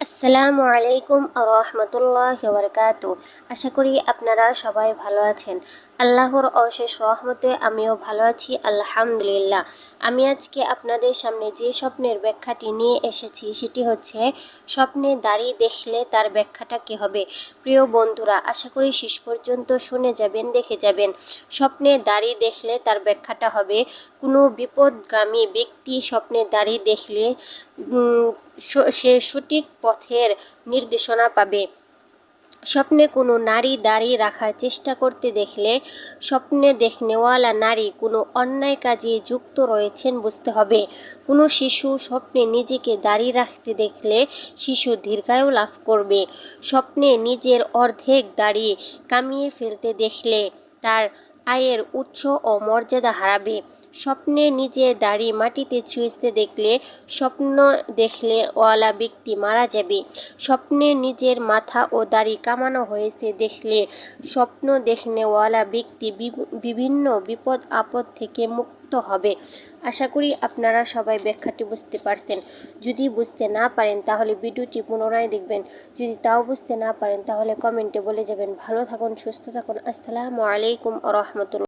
আসসালামু আলাইকুম রহমতুল্লাহ বারকাতু। আশা করি আপনারা সবাই ভালো আছেন। আল্লাহর অশেষ রহমতে আমিও ভালো আছি, আলহামদুলিল্লাহ। আমি আজকে আপনাদের সামনে যে স্বপ্নের ব্যাখ্যাটি নিয়ে এসেছি সেটি হচ্ছে স্বপ্নে দাড়ি দেখলে তার ব্যাখ্যাটা কী হবে। প্রিয় বন্ধুরা, আশা করি শেষ পর্যন্ত শুনে যাবেন, দেখে যাবেন। স্বপ্নে দাড়ি দেখলে তার ব্যাখ্যাটা হবে কোনো বিপদগামী ব্যক্তি স্বপ্নে দাড়ি দেখলে সে সঠিক পথের নির্দেশনা পাবে। স্বপ্নে কোনো নারী দাড়ি রাখার চেষ্টা করতে দেখলে স্বপ্নে দেখনেওয়ালা নারী কোনো অন্যায় কাজে যুক্ত রয়েছেন বুঝতে হবে। কোনো শিশু স্বপ্নে নিজেকে দাড়ি রাখতে দেখলে শিশু দীর্ঘায়ু লাভ করবে। স্বপ্নে নিজের অর্ধেক দাড়ি কামিয়ে ফেলতে দেখলে তার আয়ের উৎস ও মর্যাদা হারাবে। স্বপ্নে নিজের দাড়ি মাটিতে ছুঁইতে দেখলে স্বপ্ন দেখলে ওয়ালা ব্যক্তি মারা যাবে। স্বপ্নে নিজের মাথা ও দাড়ি কামানো হয়েছে দেখলে স্বপ্ন দেখনেওয়ালা ব্যক্তি বিভিন্ন বিপদ আপদ থেকে মুক্ত হবে। আশা করি আপনারা সবাই ব্যাখ্যাটি বুঝতে পারছেন। যদি বুঝতে না পারেন তাহলে ভিডিওটি পুনরায় দেখবেন। যদি তাও বুঝতে না পারেন তাহলে কমেন্টে বলে যাবেন। ভালো থাকুন, সুস্থ থাকুন। আসসালামু আলাইকুম রহমতুল্লাহ।